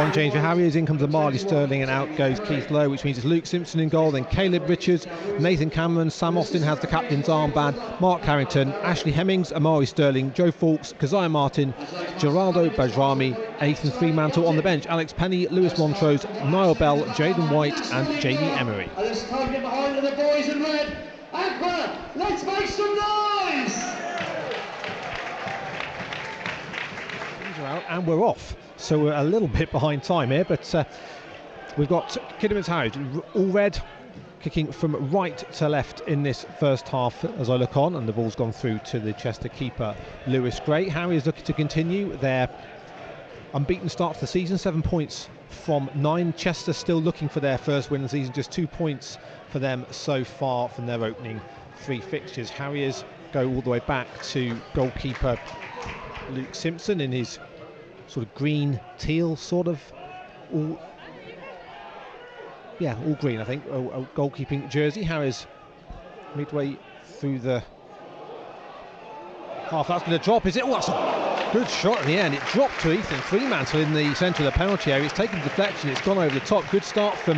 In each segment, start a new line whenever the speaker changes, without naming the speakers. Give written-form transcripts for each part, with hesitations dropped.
One change for Harriers, in comes Amari Sterling and out goes Keith Lowe, which means it's Luke Simpson in goal, then Caleb Richards, Nathan Cameron, Sam Austin has the captain's armband, Mark Carrington, Ashley Hemmings, Amari Sterling, Joe Fawkes, Keziah Martin, Geraldo Bajrami, Ethan Fremantle on the bench, Alex Penny, Lewis Montrose, Niall Bell, Jaden White and Jamie Emery.
And it's coming behind the boys in red. Aqua, let's make some noise!
Things are out and we're off. So we're a little bit behind time here, but we've got Kidderminster Harriers, all red, kicking from right to left in this first half as I look on, and the ball's gone through to the Chester keeper, Lewis Gray. Harriers looking to continue their unbeaten start to the season, 7 points from 9. Chester still looking for their first win of the season, just 2 points for them so far from their opening 3 fixtures. Harriers go all the way back to goalkeeper Luke Simpson in his sort of green teal sort of all green, I think, a goalkeeping jersey. Harriers midway through the half. That's going to drop, is it? Oh, that's a good shot in the end. It dropped to Ethan Fremantle in the centre of the penalty area. It's taken deflection, it's gone over the top. Good start from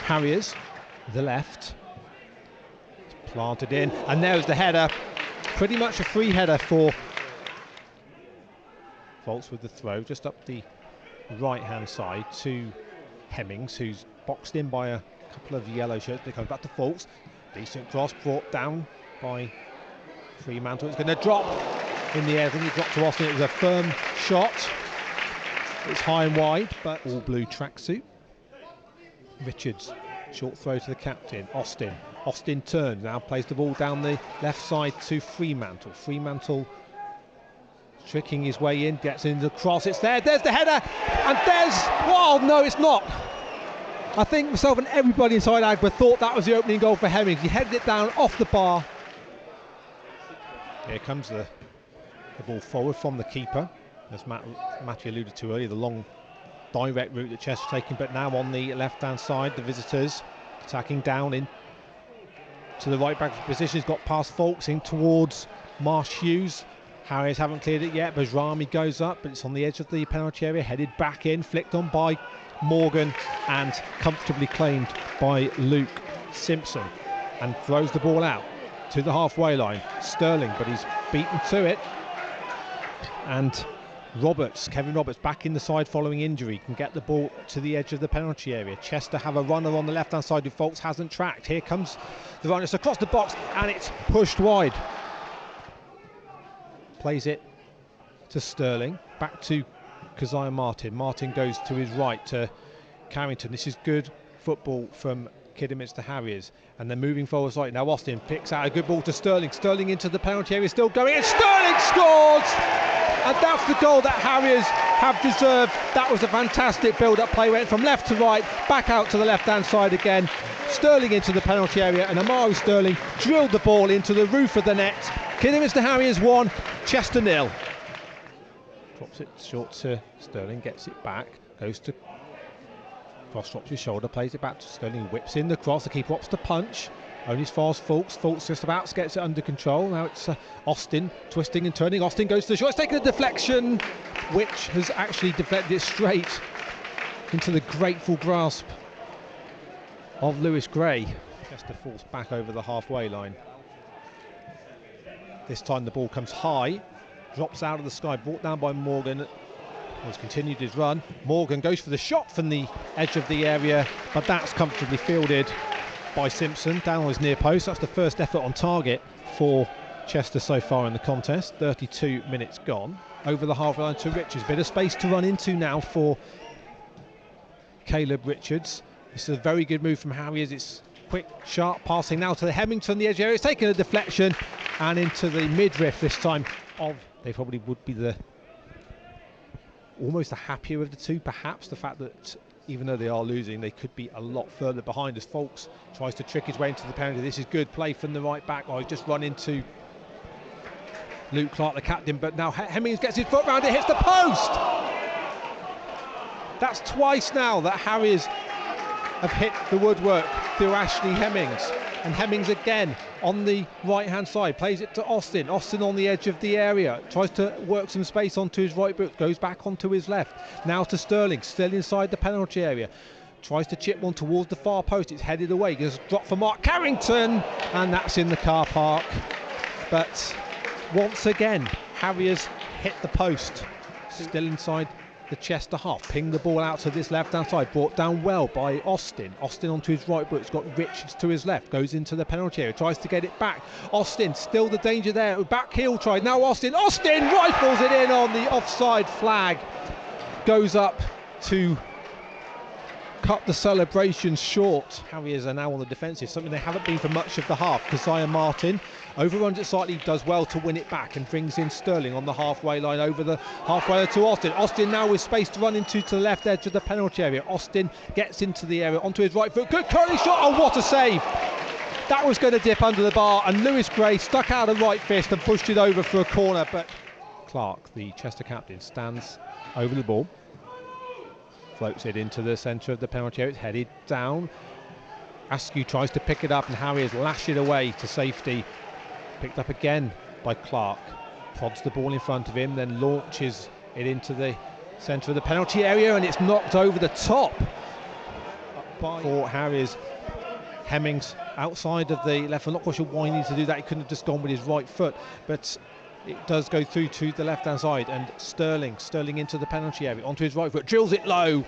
Harriers, the left. It's planted in, and there's the header. Pretty much a free header for Volts with the throw just up the right hand side to Hemmings, who's boxed in by a couple of yellow shirts. They come back to Volts. Decent cross brought down by Fremantle. It's going to drop in the air. I think it dropped to Austin. It was a firm shot. It's high and wide, but all blue tracksuit. Richards, short throw to the captain, Austin. Austin turns, now plays the ball down the left side to Fremantle. Fremantle tricking his way in, gets into the cross, it's there's the header, and oh no, it's not. I think myself and everybody inside Agba thought that was the opening goal for Hemmings. He headed it down off the bar. Here comes the ball forward from the keeper, as Matthew alluded to earlier, the long direct route that Chester's taking, but now on the left hand side, the visitors attacking down in to the right back position. He's got past Fawkes in towards Marsh Hughes. Harriers haven't cleared it yet. Bajrami goes up, but it's on the edge of the penalty area, headed back in, flicked on by Morgan and comfortably claimed by Luke Simpson, and throws the ball out to the halfway line. Sterling, but he's beaten to it, and Kevin Roberts back in the side following injury, can get the ball to the edge of the penalty area. Chester have a runner on the left hand side who Fawkes hasn't tracked. Here comes the run, it's across the box and it's pushed wide. Plays it to Sterling, back to Keziah Martin. Martin goes to his right to Carrington. This is good football from Kidderminster Harriers, and they're moving forward slightly. Now Austin picks out a good ball to Sterling. Sterling into the penalty area, still going, and Sterling scores! And that's the goal that Harriers have deserved. That was a fantastic build-up play, went from left to right, back out to the left-hand side again. Sterling into the penalty area, and Amari Sterling drilled the ball into the roof of the net. Kidderminster Harriers 1, Chester 0. Drops it short to Sterling, gets it back, goes to cross, drops his shoulder, plays it back to Sterling, whips in the cross, the keeper opts to punch, only as far as Fawkes. Fawkes just about gets it under control. Now it's Austin twisting and turning. Austin goes to the shot, it's taken a deflection, which has actually deflected it straight into the grateful grasp of Lewis Gray. Chester falls back over the halfway line. This time the ball comes high, drops out of the sky, brought down by Morgan. He's continued his run. Morgan goes for the shot from the edge of the area, but that's comfortably fielded by Simpson down on his near post. That's the first effort on target for Chester so far in the contest. 32 minutes gone. Over the halfway line to Richards. Bit of space to run into now for Caleb Richards. This is a very good move from Harriers. It's quick, sharp passing now to the Hemmings on the edge area. It's taken a deflection and into the midriff this time of, they probably would be almost the happier of the two, perhaps, the fact that even though they are losing, they could be a lot further behind as Fawkes tries to trick his way into the penalty. This is good play from the right back. Oh, he's just run into Luke Clark, the captain, but now Hemmings gets his foot round it, hits the post! That's twice now that Harriers have hit the woodwork through Ashley Hemmings. And Hemmings again on the right hand side, plays it to Austin. Austin on the edge of the area, tries to work some space onto his right boot, goes back onto his left. Now to Sterling, still inside the penalty area. Tries to chip one towards the far post, it's headed away, gets a drop for Mark Carrington, and that's in the car park. But once again, Harriers hit the post, still inside the Chester half. Ping the ball out to this left hand side, brought down well by Austin. Austin onto his right boot, it's got Rich to his left, goes into the penalty area, tries to get it back. Austin, still the danger there, back heel try, now Austin rifles it in on the offside flag. Goes up to cut the celebrations short. Harriers are now on the defensive, something they haven't been for much of the half. Keziah Martin overruns it slightly, does well to win it back and brings in Sterling on the halfway line over the halfway to Austin. Austin now with space to run into to the left edge of the penalty area. Austin gets into the area onto his right foot, good curling shot, oh what a save! That was going to dip under the bar and Lewis Gray stuck out a right fist and pushed it over for a corner, but Clark, the Chester captain, stands over the ball, floats it into the centre of the penalty area, it's headed down. Askew tries to pick it up and Harriers lash it away to safety. Picked up again by Clark. Prods the ball in front of him, then launches it into the centre of the penalty area and it's knocked over the top for Harriers. Hemmings outside of the left. I'm not quite sure why he needs to do that. He couldn't have just gone with his right foot, but it does go through to the left hand side and Sterling into the penalty area onto his right foot, drills it low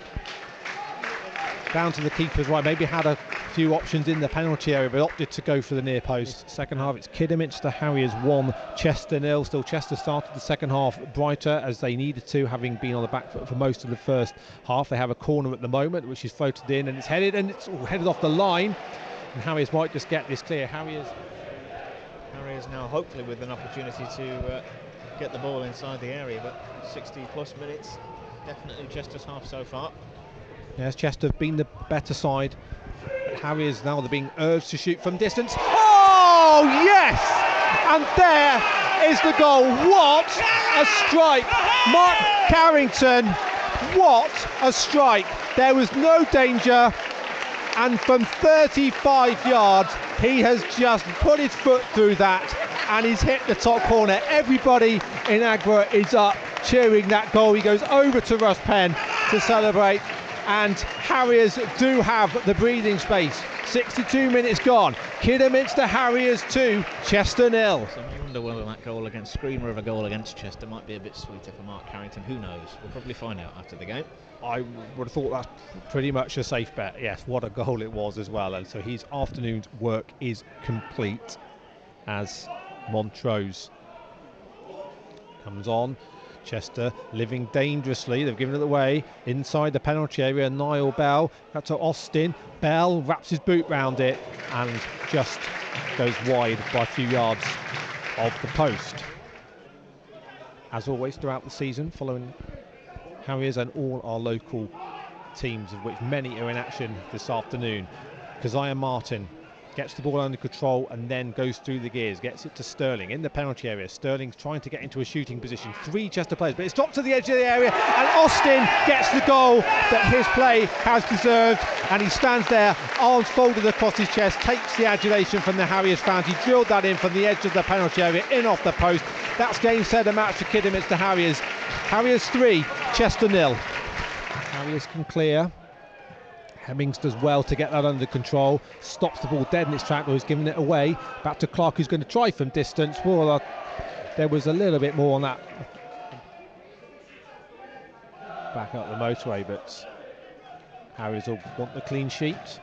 down to the keeper's right. Maybe had a few options in the penalty area but opted to go for the near post. Second half, it's Kidderminster Harriers 1, Chester 0. Still Chester started the second half brighter as they needed to, having been on the back foot for most of the first half. They have a corner at the moment which is floated in and it's headed headed off the line, and Harriers might just get this clear. Harriers
now hopefully with an opportunity to get the ball inside the area, but 60 plus minutes, definitely Chester's half so far.
Yes, Chester have been the better side, but Harriers now they're being urged to shoot from distance. Oh yes, and there is the goal. What a strike, Mark Carrington, what a strike. There was no danger, and from 35 yards he has just put his foot through that and he's hit the top corner. Everybody in Agra is up cheering that goal. He goes over to Russ Penn to celebrate, and Harriers do have the breathing space. 62 minutes gone. Kidderminster Harriers 2, Chester 0.
So I wonder whether that goal against screamer of a goal against Chester might be a bit sweeter for Mark Carrington. Who knows? We'll probably find out after the game.
I would have thought that's pretty much a safe bet. Yes, what a goal it was as well. And so his afternoon's work is complete as Montrose comes on. Chester living dangerously, they've given it away inside the penalty area. Niall Bell got to Austin, Bell wraps his boot round it and just goes wide by a few yards of the post. As always throughout the season, following Harriers and all our local teams, of which many are in action this afternoon. Keziah Martin gets the ball under control and then goes through the gears, gets it to Sterling in the penalty area. Sterling's trying to get into a shooting position. 3 Chester players, but it's dropped to the edge of the area and Austin gets the goal that his play has deserved, and he stands there, arms folded across his chest, takes the adulation from the Harriers fans. He drilled that in from the edge of the penalty area, in off the post. That's game, set, a match for Kidderminster Harriers. Harriers 3, Chester 0. Harriers can clear. Hemmings does well to get that under control, stops the ball dead in its track, or he's giving it away. Back to Clark, who's going to try from distance. Well, there was a little bit more on that back up the motorway, but Harriers will want the clean sheet.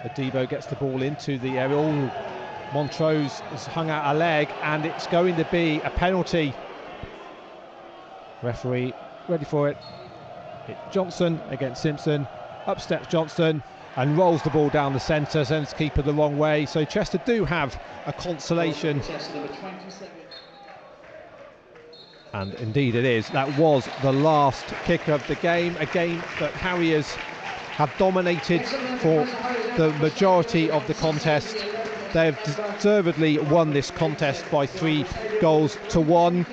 Adebo gets the ball into the area. Oh, Montrose has hung out a leg, and it's going to be a penalty. Referee ready for it. It's Johnson against Simpson. Up steps Johnson and rolls the ball down the centre, sends keeper the wrong way. So Chester do have a consolation. And indeed it is. That was the last kick of the game. A game that Harriers have dominated for the majority of the contest. They have deservedly won this contest by 3 goals to 1.